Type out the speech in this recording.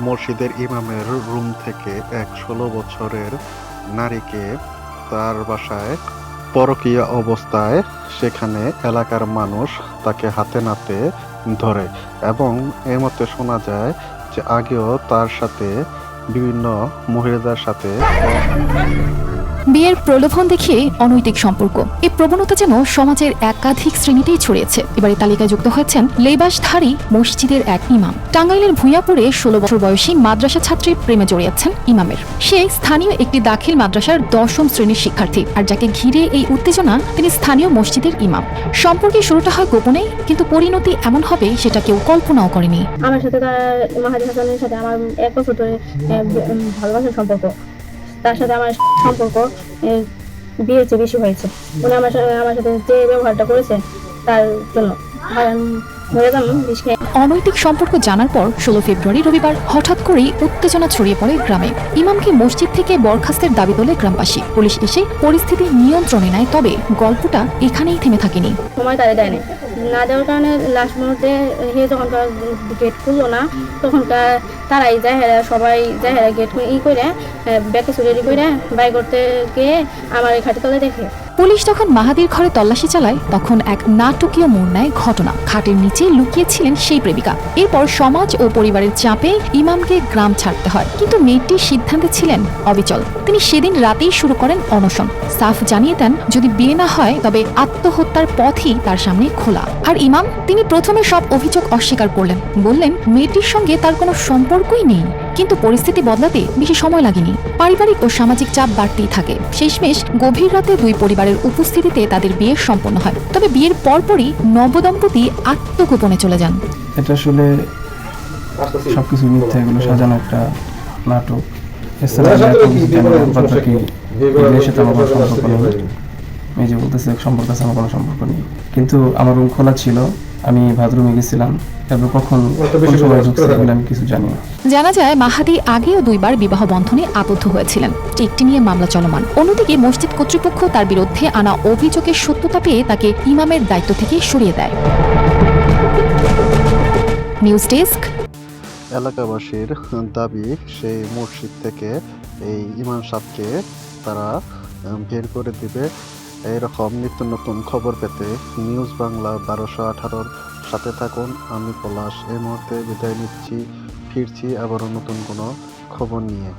মসজিদের ইমামের রুম থেকে এক ১৬ বছরের নারীকে তার বাসায় পরকীয়া অবস্থায় সেখানে এলাকার মানুষ তাকে হাতে নাতে ধরে এবং এর মধ্যে শোনা যায় যে আগেও তার সাথে বিভিন্ন মহিলাদের সাথে বিয়ের প্রলোভন দেখিয়ে অনৈতিক সম্পর্ক, এই প্রবণতা যেন সমাজের একাধিক শ্রেণীতেই ছড়িয়েছে। এবারে তালিকায় যুক্ত হয়েছেন লেবাসধারী মসজিদের এক ইমাম। টাঙ্গাইলের ভূঁইয়াপুরে ১৬ বছর বয়সী মাদ্রাসা ছাত্রীর প্রেমে জড়িয়েছেন ইমামের। সে স্থানীয় একটি দাখিল মাদ্রাসার ১০ম শ্রেণীর শিক্ষার্থী, আর যাকে ঘিরে এই উত্তেজনা তিনি স্থানীয় মসজিদের ইমাম। সম্পর্কের শুরুটা হয় গোপনে, কিন্তু পরিণতি এমন হবে সেটা কেউ কল্পনাও করেনি। আমার সাথে মাহাদি হাসানের সাথে আমার ১ বছর ধরে ভালোবাসার সম্পর্ক। তার সাথে আমার সম্পর্ক বিয়ের চেয়ে বেশি হয়েছে। উনি আমার সাথে যে ব্যবহারটা করেছে তার জন্য অনৈতিক সম্পর্ক জানার পর ১৬ ফেব্রুয়ারি রবিবার হঠাৎ করেই উত্তেজনা ছড়িয়ে পড়ে গ্রামে। ইমামকে মসজিদ থেকে বরখাস্তের দাবি তোলে গ্রামবাসী। পুলিশ এসে পরিস্থিতি নিয়ন্ত্রণে নেয়, তবে গল্পটা এখানেই থেমে থাকেনি। সময় তারা দেয়নি, না দেওয়ার কারণে লাস্ট মুহূর্তে যখন গেট খুললো না, তখন তারাই সবাই গেট করে ব্যাকে চুরি করে বাই করতে গিয়ে আমার এই খাটিতলে দেখে। পুলিশ যখন মাহাদির ঘরে তল্লাশি চালায়, তখন এক নাটকীয় মোড় নেয় ঘটনা। খাটের নিচে লুকিয়েছিলেন সেই প্রেমিকা। এরপর সমাজ ও পরিবারের চাপে ইমামকে গ্রাম ছাড়তে হয়, কিন্তু মেয়েটির সিদ্ধান্তে ছিলেন অবিচল। তিনি সেদিন রাতেই শুরু করেন অনশন। সাফ জানিয়ে দেন যদি বিয়ে না হয় তবে আত্মহত্যার পথই তার সামনে খোলা। আর ইমাম তিনি প্রথমে সব অভিযোগ অস্বীকার করলেন, বললেন মেয়েটির সঙ্গে তার কোনো সম্পর্কই নেই। কিন্তু পরিস্থিতি বদলাতে বেশি সময় লাগেনি। পারিবারিক ও সামাজিক চাপ বাড়তেই থাকে। শেষমেশ গভীর রাতে দুই পরিবারের উপস্থিতিতে তাদের বিয়ে সম্পন্ন হয়। তবে বিয়ের পরপরই নবদম্পতি আত্মগোপনে চলে যান। এটা আসলে সবকিছু মিথ্যা, এগুলো সাজানো একটা নাটক। মেয়ে বলতেছে সম্পর্ক আছে, আমার কোনো সম্পর্ক নেই। কিন্তু আমার রুম খোলা ছিল, আমি বাথরুমে গেছিলাম। তারপর কখন সময় ঢুকছে আমি কিছু জানি না। জানা যায় মাহাদি আগেও ২ বার বিবাহ বন্ধনে আবদ্ধ হয়েছিলেন। একটি নিয়ে মামলা চলমান। অন্যদিকে মসজিদ কর্তৃপক্ষ তার বিরুদ্ধে আনা অভিযোগের সত্যতা পেয়ে তাকে ইমামের দায়িত্ব থেকে সরিয়ে দেয়। News desk. এলাকাবাসীর দাবি সেই মসজিদ থেকে এই ইমাম সাহেবকে তারা বের করে দিবে। এইরকম নিত্য নতুন খবর পেতে নিউজ বাংলা ১২১৮ সাথে থাকুন। আমি পলাশ এই মুহূর্তে বিদায় নিচ্ছি, ফিরছি আবারও নতুন কোনো খবর নিয়ে।